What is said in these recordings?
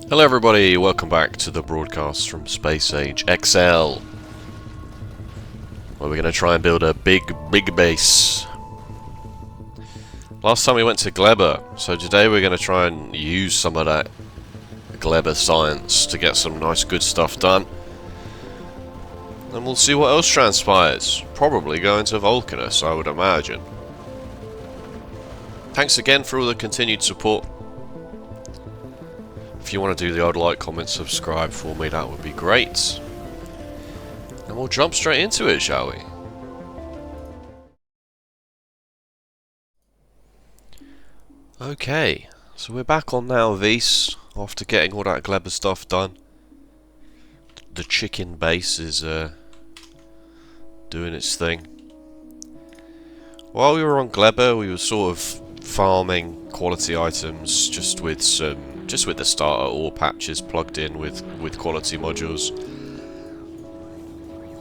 Hello everybody, welcome back to the broadcast from Space Age XL, where we're going to try and build a big base. Last time we went to Gleba, so today we're going to try and use some of that Gleba science to get some nice good stuff done. And we'll see what else transpires. Probably going to Vulcanus, I would imagine. Thanks again for all the continued support. If you want to do the old like, comment, subscribe for me, that would be great. And we'll jump straight into it, shall we? Okay, so we're back on now Vis, after getting all that Gleba stuff done. The chicken base is doing its thing. While we were on Gleba, we were sort of farming quality items just with the starter ore patches plugged in with quality modules.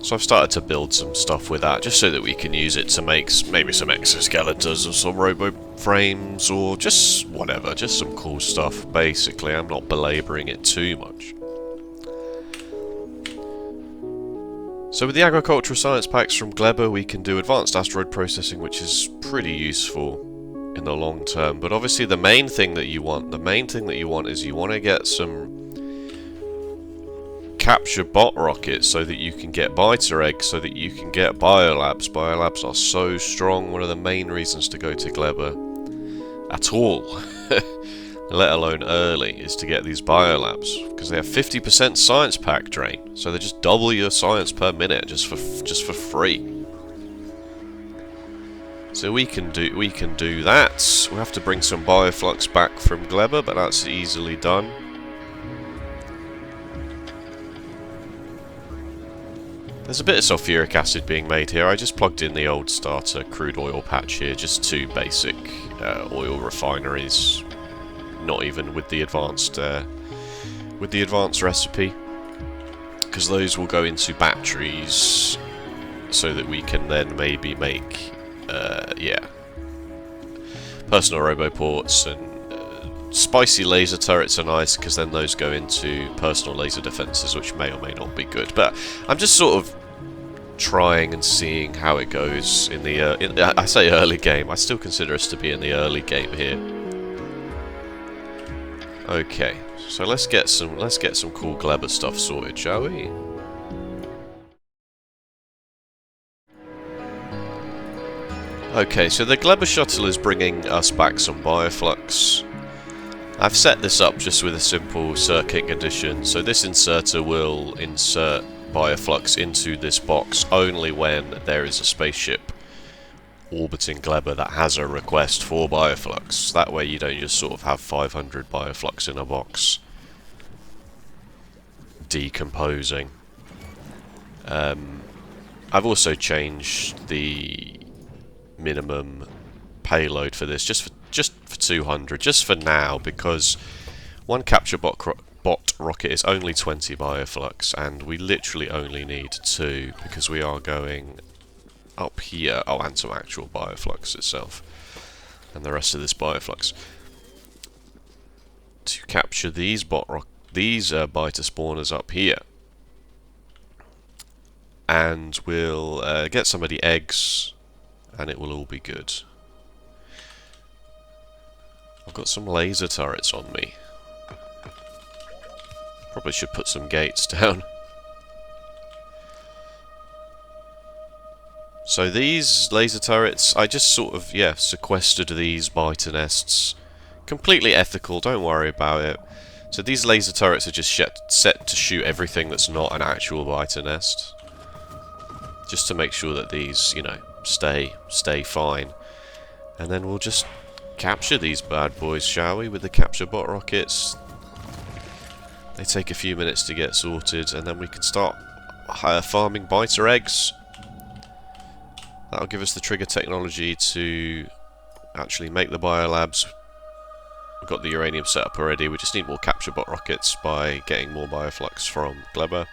So I've started to build some stuff with that, just so that we can use it to make maybe some exoskeletons or some robo frames or just whatever, just some cool stuff. Basically, I'm not belaboring it too much. So with the agricultural science packs from Gleba, we can do advanced asteroid processing, which is pretty useful in the long term. But obviously the main thing that you want is you want to get some capture bot rockets so that you can get biter eggs, so that you can get biolabs. Biolabs are so strong, one of the main reasons to go to Gleba at all, let alone early, is to get these biolabs, because they have 50% science pack drain, so they just double your science per minute just for free. So we can do that. We'll have to bring some bioflux back from Gleba, but that's easily done. There's a bit of sulfuric acid being made here. I just plugged in the old starter crude oil patch here, just two basic oil refineries, not even with the advanced recipe, because those will go into batteries, so that we can then maybe make personal roboports, and spicy laser turrets are nice because then those go into personal laser defenses, which may or may not be good. But I'm just sort of trying and seeing how it goes in the I say early game. I still consider us to be in the early game here. Okay, so let's get some cool Gleba stuff sorted, shall we? Okay, so the Gleba shuttle is bringing us back some bioflux. I've set this up just with a simple circuit condition, so this inserter will insert bioflux into this box only when there is a spaceship orbiting Gleba that has a request for bioflux. That way you don't just sort of have 500 bioflux in a box decomposing. I've also changed the minimum payload for this just for 200, just for now, because one capture bot rocket is only 20 bioflux, and we literally only need 2 because we are going up here. Oh, and some actual bioflux itself, and the rest of this bioflux to capture these biter spawners up here, and we'll get some of the eggs, and it will all be good. I've got some laser turrets on me. Probably should put some gates down. So these laser turrets, I just sort of, sequestered these biter nests. Completely ethical, don't worry about it. So these laser turrets are just set to shoot everything that's not an actual biter nest. Just to make sure that these, you know, stay fine. And then we'll just capture these bad boys, shall we, with the capture bot rockets. They take a few minutes to get sorted, and then we can start farming biter eggs. That'll give us the trigger technology to actually make the biolabs. We've got the uranium set up already, we just need more capture bot rockets by getting more bioflux from Gleba.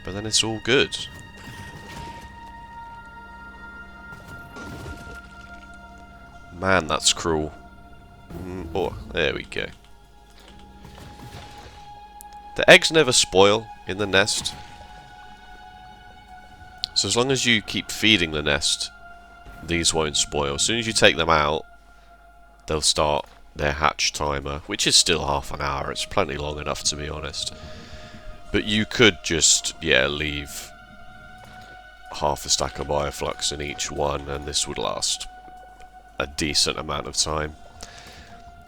But then it's all good. Man, that's cruel. Oh, there we go. The eggs never spoil in the nest. So as long as you keep feeding the nest, these won't spoil. As soon as you take them out, they'll start their hatch timer, which is still half an hour. It's plenty long enough, to be honest. But you could just, yeah, leave half a stack of bioflux in each one, and this would last a decent amount of time.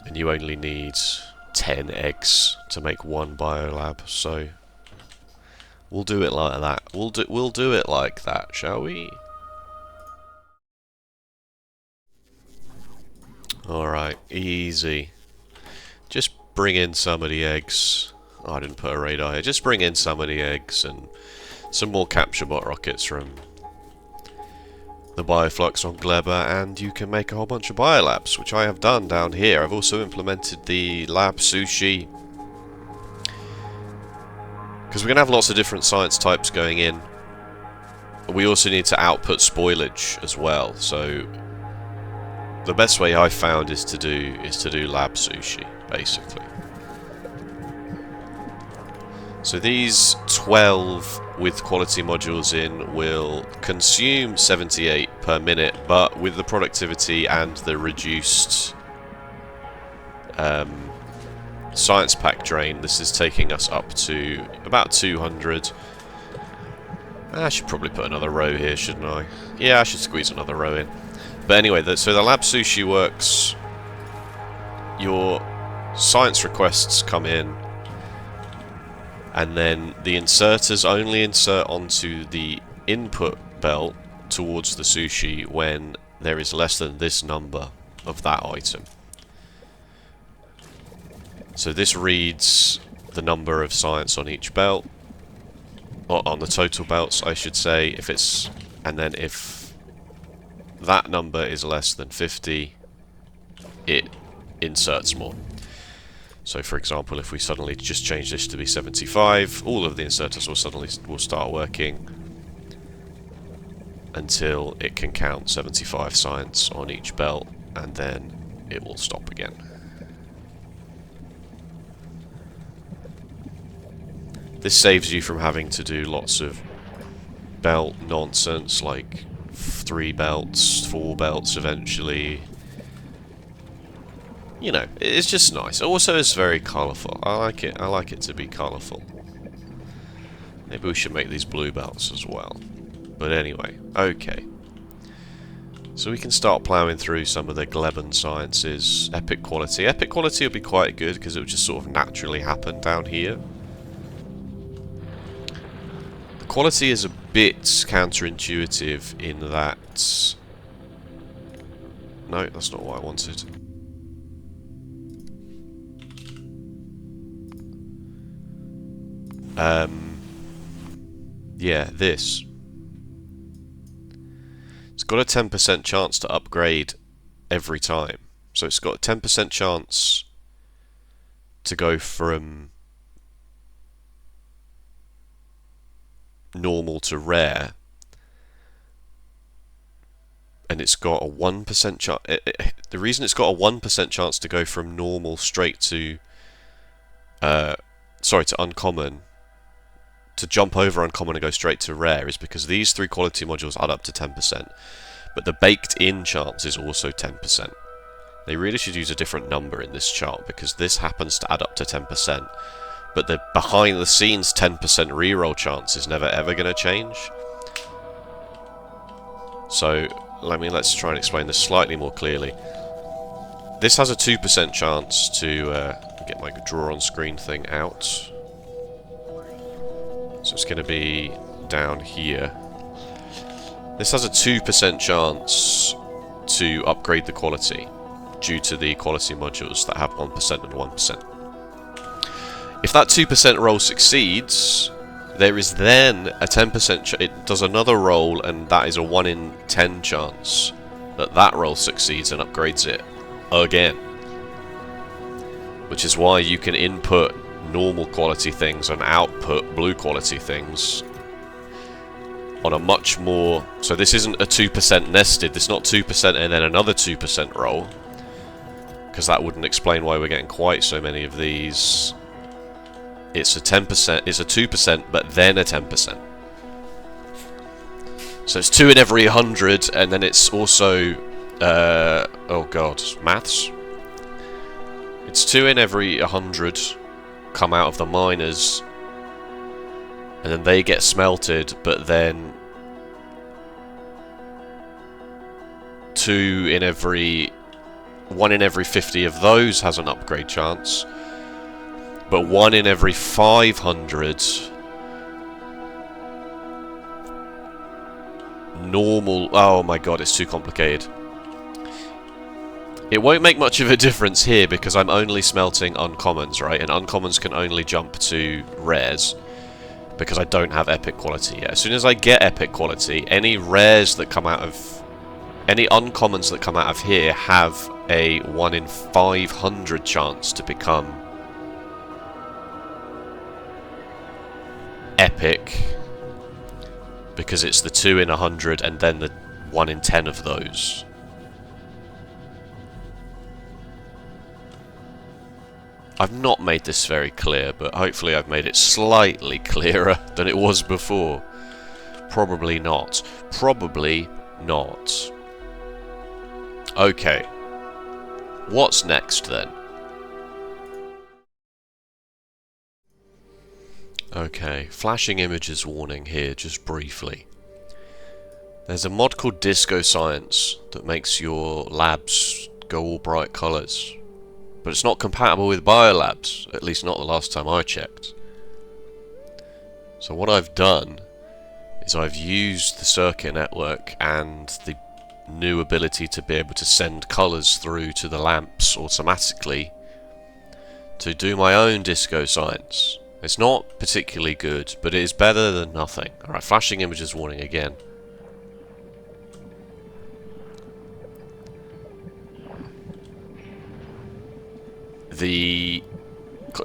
And you only need 10 eggs to make one biolab, so we'll do it like that. We'll do it like that, shall we? Alright, easy. Just bring in some of the eggs. Oh, I didn't put a radar here. Just bring in some of the eggs and some more capture bot rockets from the bioflux on Gleba, and you can make a whole bunch of biolabs, which I have done down here. I've also implemented the lab sushi, because we're going to have lots of different science types going in. We also need to output spoilage as well, so the best way I found is to do lab sushi, basically. So these 12 with quality modules in will consume 78 per minute, but with the productivity and the reduced science pack drain, this is taking us up to about 200. I should probably put another row here, shouldn't I? Yeah, I should squeeze another row in. But anyway, so the lab sushi works. Your science requests come in, and then the inserters only insert onto the input belt towards the sushi when there is less than this number of that item. So this reads the number of science on each belt, or on the total belts, I should say. If it's, and then if that number is less than 50, it inserts more. So for example, if we suddenly just change this to be 75, all of the inserters will start working until it can count 75 science on each belt, and then it will stop again. This saves you from having to do lots of belt nonsense, like 3 belts, 4 belts eventually. You know, it's just nice. Also, it's very colourful. I like it. I like it to be colourful. Maybe we should make these blue belts as well. But anyway, okay. So we can start ploughing through some of the Gleban sciences. Epic quality. Epic quality will be quite good because it will just sort of naturally happen down here. The quality is a bit counterintuitive in that... No, that's not what I wanted. Yeah, this. It's got a 10% chance to upgrade every time. So it's got a 10% chance to go from normal to rare. And it's got a 1% chance... the reason it's got a 1% chance to go from normal straight to... sorry, to uncommon... to jump over uncommon and go straight to rare is because these 3 quality modules add up to 10%, but the baked-in chance is also 10%. They really should use a different number in this chart, because this happens to add up to 10%, but the behind-the-scenes 10% reroll chance is never ever going to change. So, let's try and explain this slightly more clearly. This has a 2% chance to... get my draw on screen thing out. So it's going to be down here. This has a 2% chance to upgrade the quality due to the quality modules that have 1% and 1%. If that 2% roll succeeds, there is then a 10% it does another roll, and that is a 1 in 10 chance that that roll succeeds and upgrades it again. Which is why you can input normal quality things and output blue quality things on a much more... So this isn't a 2% nested, this is not 2% and then another 2% roll, because that wouldn't explain why we're getting quite so many of these it's a 10%, it's a 2%, but then a 10%. So it's 2 in every 100, and then it's also, oh god, maths? It's 2 in every 100 come out of the miners, and then they get smelted, but then 1 in every 50 of those has an upgrade chance, but 1 in every 500 normal... Oh my god, it's too complicated. It won't make much of a difference here because I'm only smelting uncommons, right? And uncommons can only jump to rares because I don't have epic quality yet. As soon as I get epic quality, any rares that come out of... any uncommons that come out of here have a 1 in 500 chance to become epic, because it's the 2 in 100 and then the 1 in 10 of those. I've not made this very clear, but hopefully I've made it slightly clearer than it was before. Probably not. Probably not. Okay. What's next then? Okay, flashing images warning here, just briefly. There's a mod called Disco Science that makes your labs go all bright colours. But it's not compatible with biolabs, at least not the last time I checked. So what I've done is I've used the circuit network and the new ability to be able to send colours through to the lamps automatically to do my own Disco Science. It's not particularly good, but it is better than nothing. Alright, flashing images warning again. The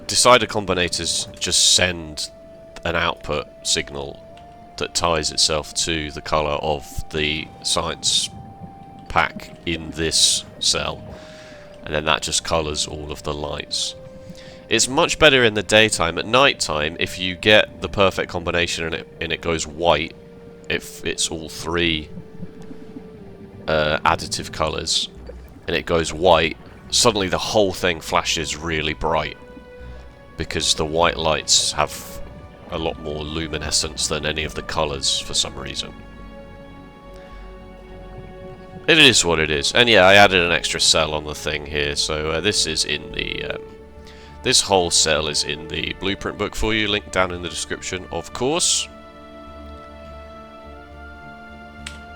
decider combinators just send an output signal that ties itself to the colour of the science pack in this cell, and then that just colours all of the lights. It's much better in the daytime. At night time, if you get the perfect combination and it goes white, if it's all 3 additive colours and it goes white, suddenly the whole thing flashes really bright because the white lights have a lot more luminescence than any of the colours for some reason. It is what it is. And yeah, I added an extra cell on the thing here, so this is in the... this whole cell is in the blueprint book for you, linked down in the description, of course.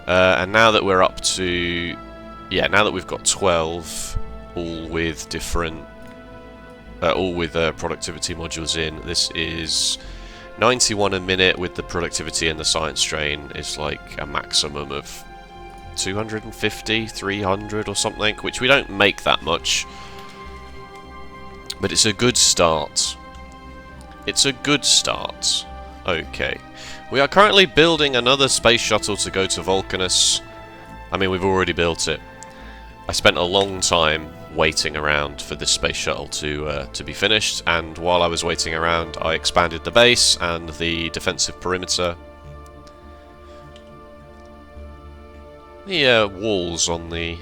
And now that we're up to... yeah, now that we've got 12... all with different, productivity modules in. This is 91 a minute with the productivity and the science strain is like a maximum of 250, 300 or something, which we don't make that much, but it's a good start. It's a good start. Okay, we are currently building another space shuttle to go to Vulcanus. I mean, we've already built it. I spent a long time waiting around for this space shuttle to be finished, and while I was waiting around I expanded the base and the defensive perimeter. The walls on the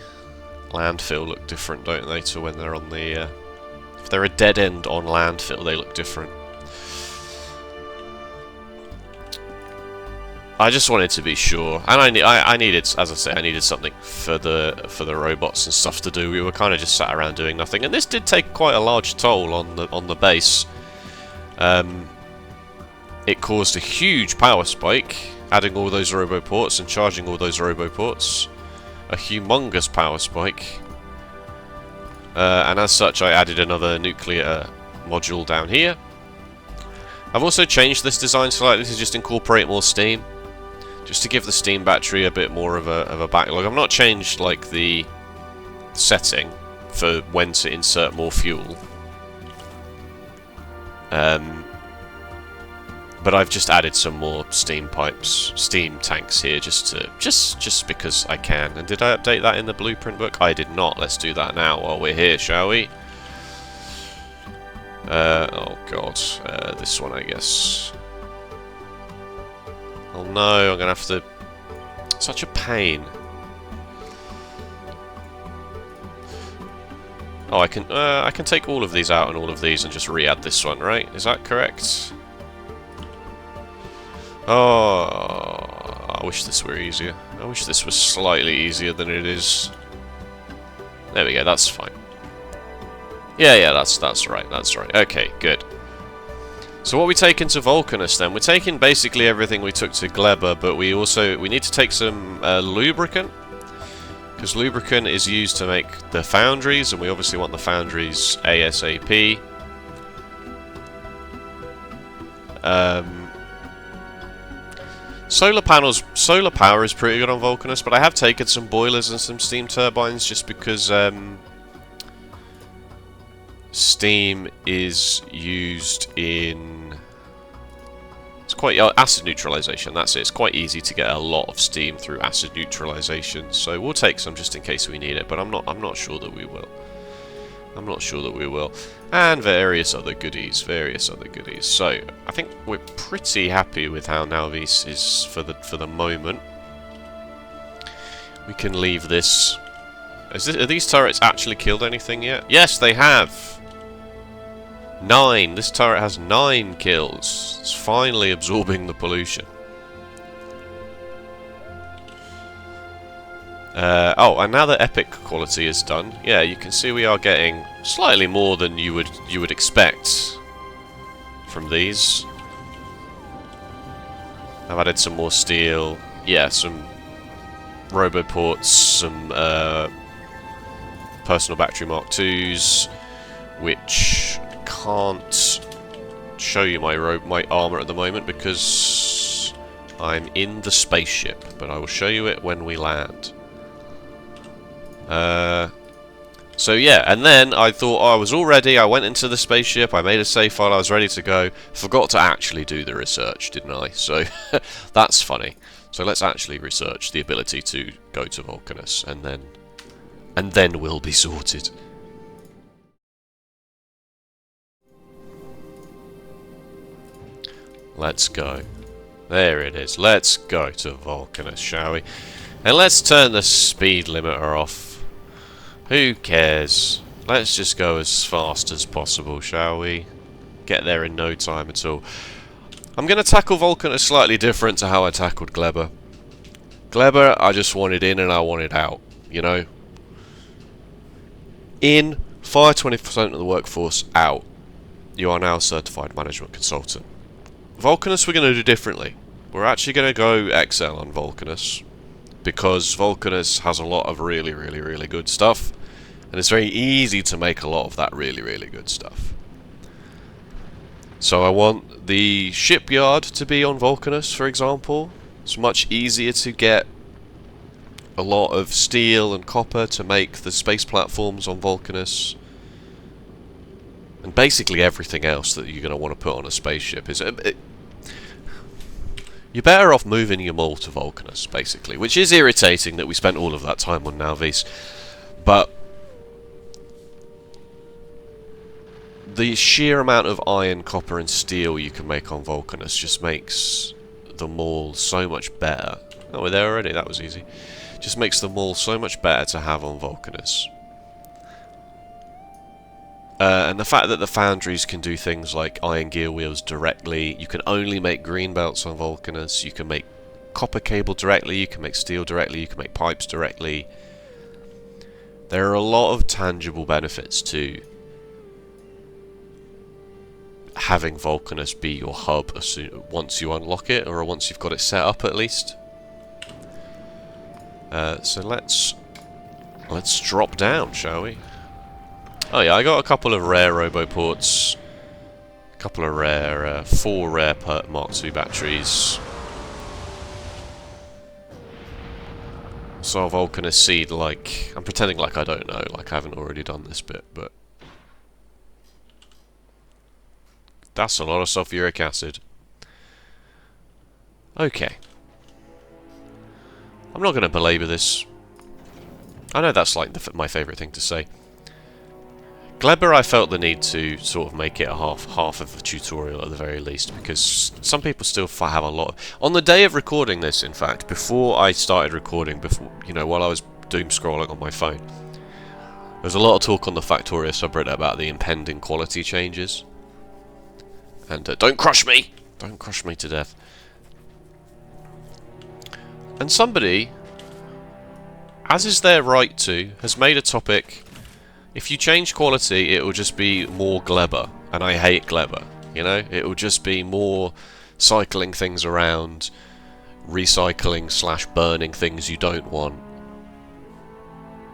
landfill look different, don't they, to when they're on the... if they're a dead end on landfill, they look different. I just wanted to be sure, and I needed, as I say, I needed something for the robots and stuff to do. We were kind of just sat around doing nothing, and this did take quite a large toll on the base. It caused a huge power spike, adding all those roboports and charging all those roboports. A humongous power spike, and as such, I added another nuclear module down here. I've also changed this design slightly to just incorporate more steam, just to give the steam battery a bit more of a backlog. I've not changed like the setting for when to insert more fuel, but I've just added some more steam pipes, steam tanks here, just because I can. And did I update that in the blueprint book? I did not. Let's do that now while we're here, shall we? Oh god. This one, I guess. Oh no, I'm gonna have to... Such a pain. Oh, I can take all of these out and all of these and just re-add this one, right? Is that correct? Oh, I wish this were easier. I wish this was slightly easier than it is. There we go, that's fine. Yeah, that's right, that's right. Okay, good. So what we take into Vulcanus then? We're taking basically everything we took to Gleba, but we need to take some lubricant. Because lubricant is used to make the foundries, and we obviously want the foundries ASAP. Solar panels, solar power is pretty good on Vulcanus, but I have taken some boilers and some steam turbines just because steam is used in... It's quite... acid neutralization, that's it. It's quite easy to get a lot of steam through acid neutralization, so we'll take some just in case we need it, but I'm not sure that we will. I'm not sure that we will. And various other goodies, So, I think we're pretty happy with how Nalvis is for the moment. We can leave this. Are these turrets actually killed anything yet? Yes, they have! 9! This turret has 9 kills. It's finally absorbing the pollution. Oh, and now that epic quality is done, yeah, you can see we are getting slightly more than you would expect from these. I've added some more steel, yeah, some roboports, some personal battery Mark IIs, which can't show you my armor at the moment because I'm in the spaceship, but I will show you it when we land. So yeah, and then I thought I was all ready, I went into the spaceship, I made a save file, I was ready to go, forgot to actually do the research, didn't I? So, that's funny. So let's actually research the ability to go to Vulcanus, and then we'll be sorted. Let's go. There it is, let's go to Vulcanus, shall we? And let's turn the speed limiter off. Who cares? Let's just go as fast as possible, shall we? Get there in no time at all. I'm going to tackle Vulcanus slightly different to how I tackled Gleba. Gleba, I just wanted in and I wanted out, you know? In, fire 20% of the workforce, out. You are now a certified management consultant. Vulcanus we're going to do differently. We're actually going to go XL on Vulcanus. Because Vulcanus has a lot of really good stuff. And it's very easy to make a lot of that really good stuff. So I want the shipyard to be on Vulcanus, for example. It's much easier to get a lot of steel and copper to make the space platforms on Vulcanus. And basically everything else that you're going to want to put on a spaceship is... You're better off moving your mall to Vulcanus, basically. Which is irritating that we spent all of that time on Nalvis. But the sheer amount of iron, copper and steel you can make on Vulcanus just makes the mall so much better. Oh, we're there already, that was easy. Just makes the mall so much better to have on Vulcanus. And the fact that the foundries can do things like iron gear wheels directly, you can only make green belts on Vulcanus, you can make copper cable directly, you can make steel directly, you can make pipes directly. There are a lot of tangible benefits to having Vulcanus be your hub once you unlock it, or once you've got it set up at least. So let's drop down, shall we? Oh yeah, I got a couple of rare roboports, a couple of rare, 4 rare Mark II batteries. So Vulcanus seed, like, I'm pretending like I don't know, like I haven't already done this bit, but that's a lot of sulfuric acid. Okay. I'm not going to belabor this. I know that's like my favourite thing to say. Gleber, I felt the need to sort of make it a half of a tutorial at the very least, because some people still have a lot on the day of recording this. In fact, before I started recording, while I was doom scrolling on my phone, there was a lot of talk on the Factorio subreddit about the impending quality changes. And don't crush me! Don't crush me to death. And somebody, as is their right to, has made a topic. If you change quality, it will just be more Gleber, and I hate Gleber. It will just be more cycling things around, recycling / burning things you don't want.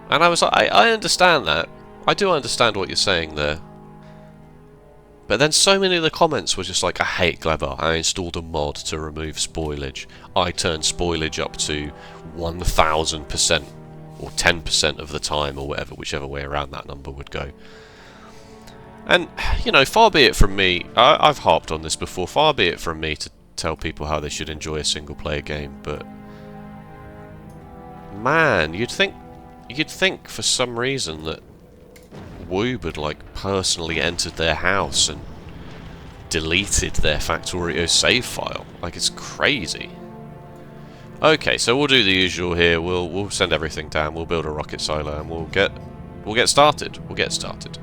And I was like, I understand that. I do understand what you're saying there. But then so many of the comments were just like, I hate Gleber. I installed a mod to remove spoilage. I turned spoilage up to 1000%. Or 10% of the time, or whatever, whichever way around that number would go. And, far be it from me, I've harped on this before, far be it from me to tell people how they should enjoy a single-player game, but man, you'd think for some reason that Woob had, personally entered their house and deleted their Factorio save file. It's crazy. Okay, so we'll do the usual here. We'll send everything down. We'll build a rocket silo, and we'll get started. We'll get started.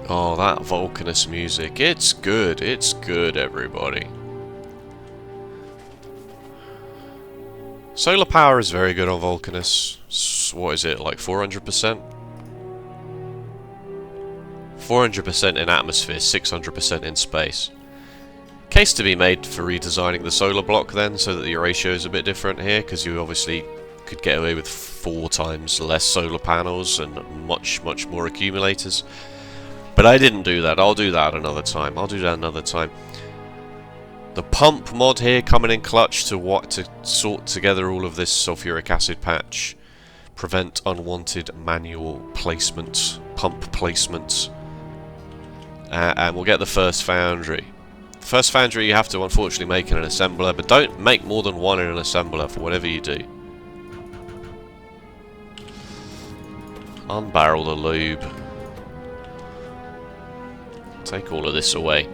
Oh, that Vulcanus music. It's good. It's good, everybody. Solar power is very good on Vulcanus. What is it, 400%? 400% in atmosphere, 600% in space. Case to be made for redesigning the solar block then, so that the ratio is a bit different here, because you obviously could get away with 4 times less solar panels and much more accumulators. But I didn't do that. I'll do that another time. The pump mod here coming in clutch to sort together all of this sulfuric acid patch, prevent unwanted manual placement, pump placement, and we'll get the first foundry. First foundry you have to unfortunately make in an assembler, but don't make more than one in an assembler for whatever you do. Unbarrel the lube. Take all of this away.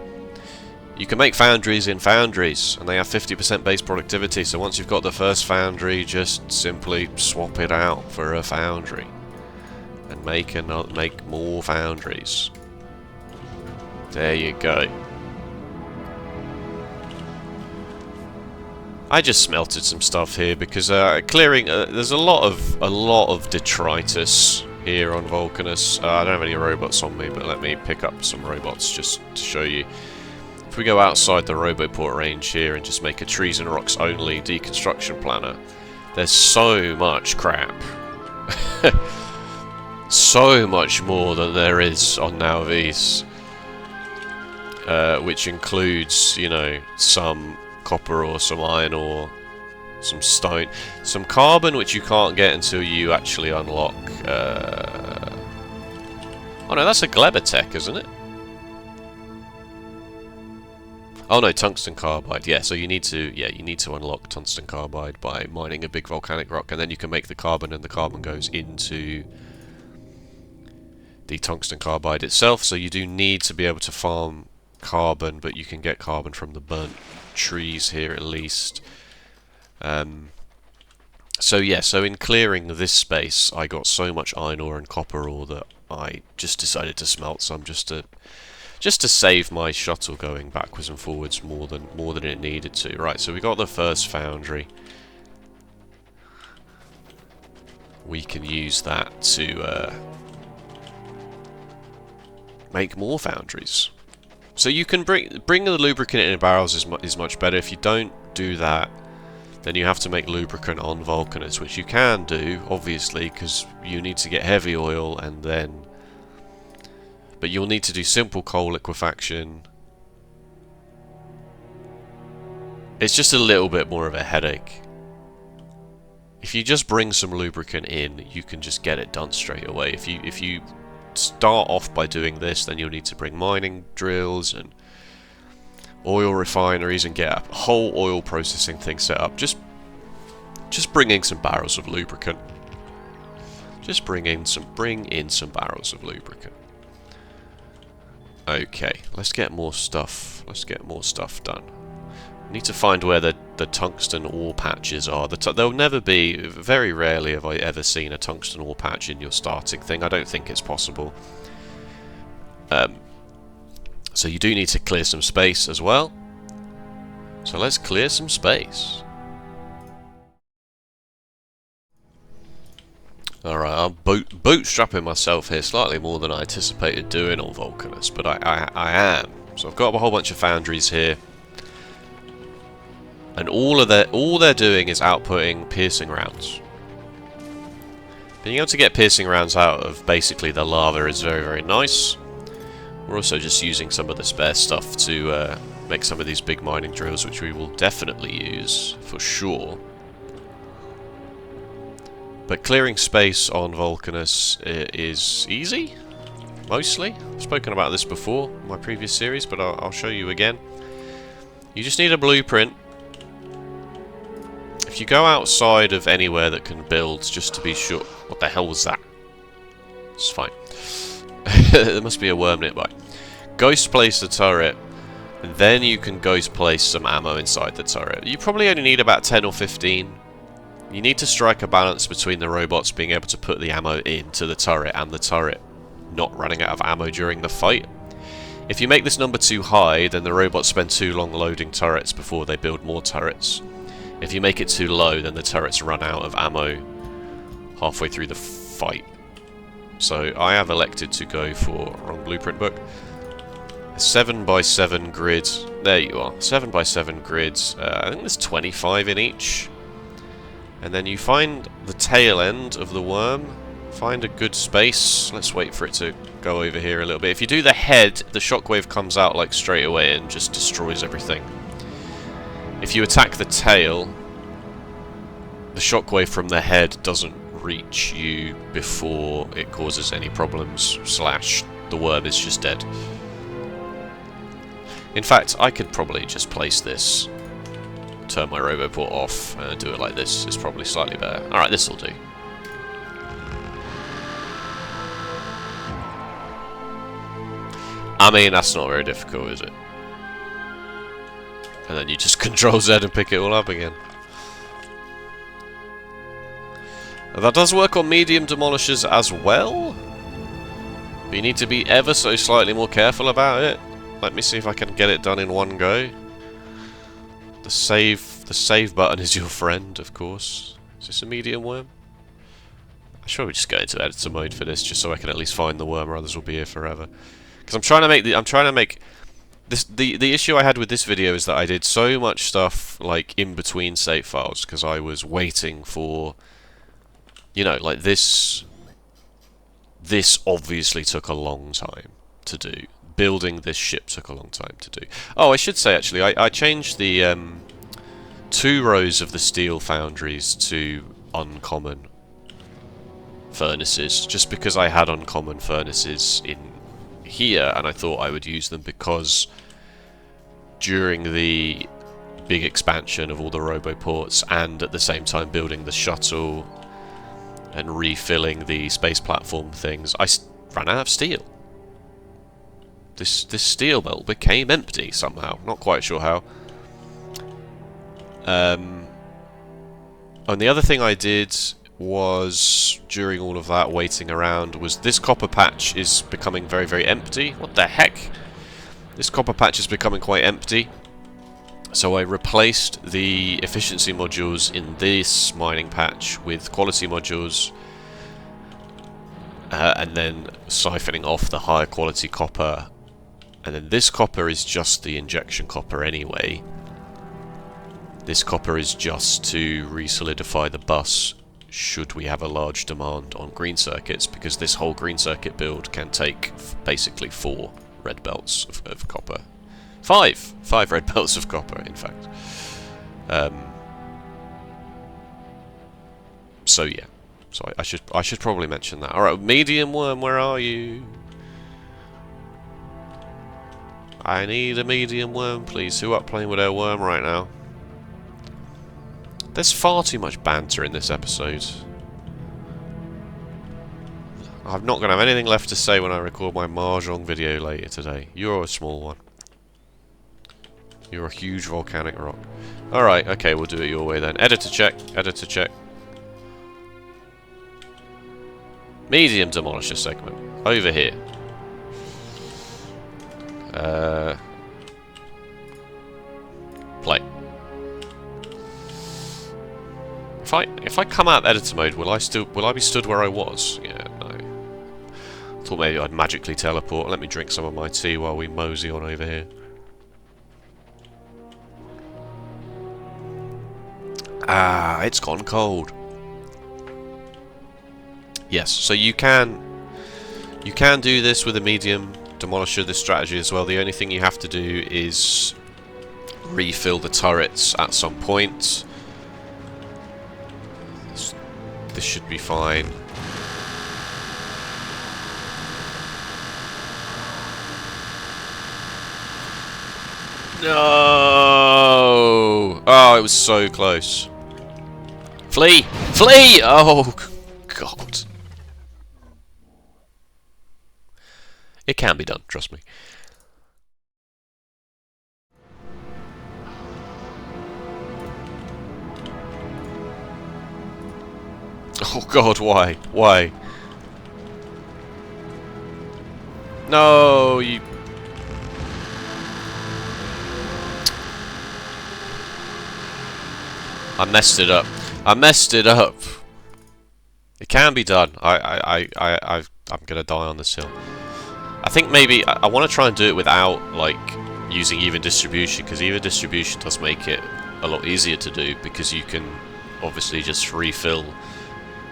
You can make foundries in foundries, and they have 50% base productivity, so once you've got the first foundry, just simply swap it out for a foundry. And make more foundries. There you go. I just smelted some stuff here because clearing. There's a lot of detritus here on Vulcanus. I don't have any robots on me, but let me pick up some robots just to show you. If we go outside the Roboport range here and just make a trees and rocks only deconstruction planner, there's so much crap. So much more than there is on Nowvis, which includes, some copper ore, some iron ore, some stone, some carbon, which you can't get until you actually unlock. Oh no, that's a Gleber tech, isn't it? Oh no, tungsten carbide. Yeah, so you need to unlock tungsten carbide by mining a big volcanic rock, and then you can make the carbon, and the carbon goes into the tungsten carbide itself. So you do need to be able to farm carbon, but you can get carbon from the burnt trees here at least. So in clearing this space, I got so much iron ore and copper ore that I just decided to smelt some just to save my shuttle going backwards and forwards more than it needed to. Right, so we got the first foundry. We can use that to make more foundries. So you can bring the lubricant in barrels is much better. If you don't do that, then you have to make lubricant on Vulcanus, which you can do, obviously, because you need to get heavy oil, and then... But you'll need to do simple coal liquefaction. It's just a little bit more of a headache. If you just bring some lubricant in, you can just get it done straight away. If you start off by doing this, then you'll need to bring mining drills and oil refineries and get a whole oil processing thing set up. Just bringing some barrels of lubricant Just bring in some barrels of lubricant. Okay, let's get more stuff. Let's get more stuff done. Need to find where the tungsten ore patches are. There'll never be, very rarely have I ever seen a tungsten ore patch in your starting thing. I don't think it's possible. So you do need to clear some space as well. So let's clear some space. Alright, I'm bootstrapping myself here slightly more than I anticipated doing on Vulcanus, but I am. So I've got a whole bunch of foundries here. And all they're doing is outputting piercing rounds. Being able to get piercing rounds out of basically the lava is very, very nice. We're also just using some of the spare stuff to make some of these big mining drills, which we will definitely use, for sure. But clearing space on Vulcanus is easy, mostly. I've spoken about this before in my previous series, but I'll show you again. You just need a blueprint. If you go outside of anywhere that can build, just to be sure... What the hell was that? It's fine. There must be a worm nearby. Ghost place the turret, and then you can ghost place some ammo inside the turret. You probably only need about 10 or 15. You need to strike a balance between the robots being able to put the ammo into the turret and the turret not running out of ammo during the fight. If you make this number too high, then the robots spend too long loading turrets before they build more turrets. If you make it too low, then the turrets run out of ammo halfway through the fight. So I have elected to go for, wrong blueprint book, a 7x7 grid. There you are, 7x7 grids. I think there's 25 in each. And then you find the tail end of the worm, find a good space. Let's wait for it to go over here a little bit. If you do the head, the shockwave comes out like straight away and just destroys everything. If you attack the tail, the shockwave from the head doesn't reach you before it causes any problems, slash the worm is just dead. In fact, I could probably just place this, turn my roboport off, and do it like this. It's probably slightly better. Alright, this'll do. I mean, that's not very difficult, is it? And then you just Control Z and pick it all up again. That does work on medium demolishers as well. But you need to be ever so slightly more careful about it. Let me see if I can get it done in one go. The save button is your friend, of course. Is this a medium worm? I should probably just go into editor mode for this, just so I can at least find the worm, or others will be here forever. Because I'm trying to make this. The issue I had with this video is that I did so much stuff like in between save files because I was waiting for, you know, like this. This obviously took a long time to do. Building this ship took a long time to do. Oh, I should say actually, I changed the 2 rows of the steel foundries to uncommon furnaces, just because I had uncommon furnaces in here, and I thought I would use them because during the big expansion of all the roboports, and at the same time building the shuttle and refilling the space platform things, I ran out of steel. This steel belt became empty somehow. Not quite sure how. And the other thing I did was, during all of that waiting around, was this copper patch is becoming very, very empty. What the heck? This copper patch is becoming quite empty. So I replaced the efficiency modules in this mining patch with quality modules. And then siphoning off the higher quality copper. And then this copper is just the injection copper anyway. This copper is just to re-solidify the bus should we have a large demand on green circuits, because this whole green circuit build can take basically 4 red belts of copper. 5 red belts of copper, in fact. So yeah. So I should probably mention that. Alright, medium worm, where are you? I need a medium worm, please. Who up playing with their worm right now? There's far too much banter in this episode. I'm not going to have anything left to say when I record my Mahjong video later today. You're a small one. You're a huge volcanic rock. Alright, okay, we'll do it your way then. Editor check, editor check. Medium demolisher segment. Over here. Play. If I come out of editor mode, will I be stood where I was? Yeah, no. Thought maybe I'd magically teleport. Let me drink some of my tea while we mosey on over here. Ah, it's gone cold. Yes, so you can do this with a medium demolisher, this strategy as well. The only thing you have to do is refill the turrets at some point. This should be fine. No! Oh, it was so close. Flee! Flee! Oh, God. It can be done, trust me. Oh God, why? Why? No, you... I messed it up. I messed it up. It can be done. I'm gonna die on this hill. I think maybe I want to try and do it without like using even distribution, because even distribution does make it a lot easier to do, because you can obviously just refill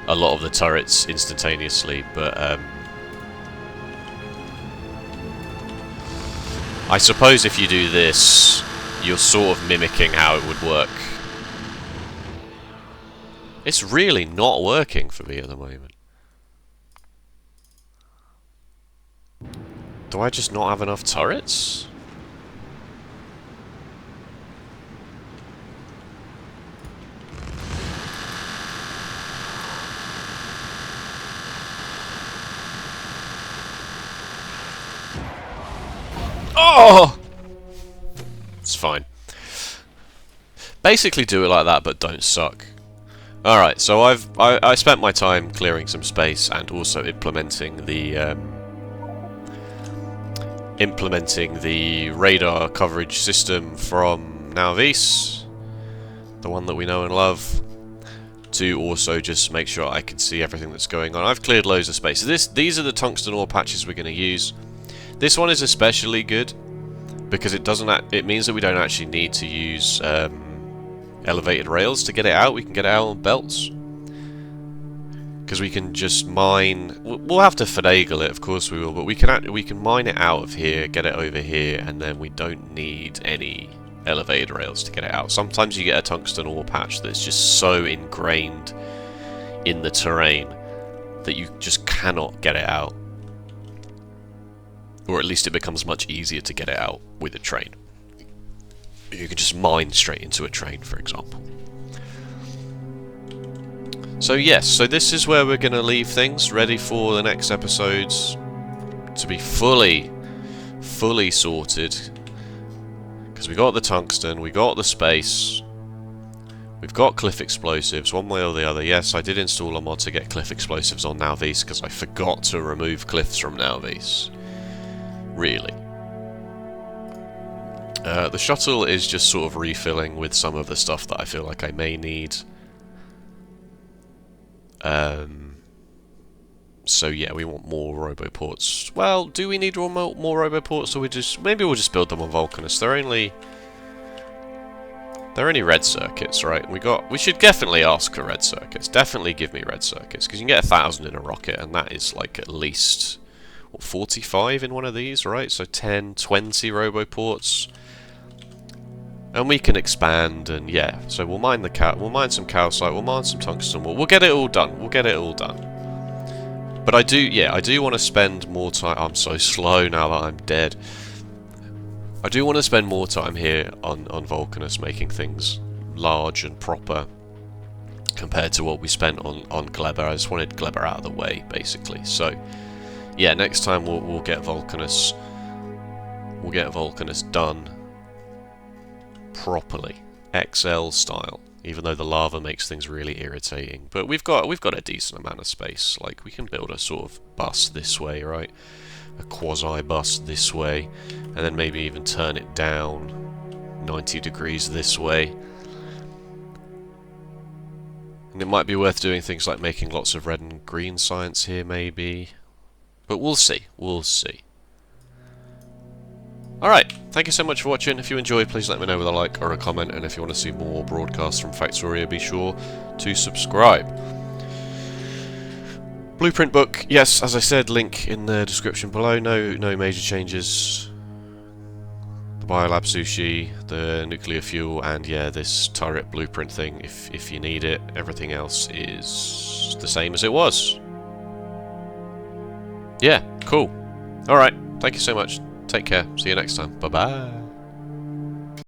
a lot of the turrets instantaneously. But I suppose if you do this, you're sort of mimicking how it would work. It's really not working for me at the moment. Do I just not have enough turrets? Oh! It's fine. Basically do it like that, but don't suck. Alright, so I spent my time clearing some space and also implementing the radar coverage system from Nauvis, the one that we know and love, to also just make sure I can see everything that's going on. I've cleared loads of space. These are the tungsten ore patches we're going to use. This one is especially good because it means that we don't actually need to use elevated rails to get it out. We can get it out on belts, because we can just mine. We'll have to finagle it, of course we will, but we can mine it out of here, get it over here, and then we don't need any elevated rails to get it out. Sometimes you get a tungsten ore patch that's just so ingrained in the terrain that you just cannot get it out, or at least it becomes much easier to get it out with a train. You can just mine straight into a train, for example. So yes, so this is where we're going to leave things, ready for the next episodes to be fully sorted. Because we got the tungsten, we got the space, we've got cliff explosives, one way or the other. Yes, I did install a mod to get cliff explosives on Nauvis, because I forgot to remove cliffs from Nauvis. Really. The shuttle is just sort of refilling with some of the stuff that I feel like I may need. So yeah, we want more roboports. Well, do we need more roboports, or maybe we'll just build them on Vulcanus? They're only red circuits, right? We should definitely ask for red circuits. Definitely give me red circuits, because you can get 1,000 in a rocket, and that is like at least what, 45 in one of these, right? So 10, 20 roboports. And we can expand, and yeah, so we'll mine some calcite, we'll mine some tungsten, we'll get it all done, But I do want to spend more time. I'm so slow now that I'm dead. I do want to spend more time here on Vulcanus, making things large and proper. compared to what we spent on Gleber. I just wanted Gleber out of the way, basically. So, yeah, next time we'll get Vulcanus. We'll get Vulcanus done properly, XL style. Even though the lava makes things really irritating, but we've got a decent amount of space. Like, we can build a sort of bus this way, right? A quasi bus this way, and then maybe even turn it down 90 degrees this way. And it might be worth doing things like making lots of red and green science here, maybe. But we'll see. We'll see. Alright, thank you so much for watching. If you enjoyed, please let me know with a like or a comment, and if you want to see more broadcasts from Factorio, be sure to subscribe. Blueprint book, yes, as I said, link in the description below. No major changes. The Biolab sushi, the nuclear fuel, and yeah, this turret blueprint thing, if you need it. Everything else is the same as it was. Yeah, cool. Alright, thank you so much. Take care. See you next time. Bye-bye.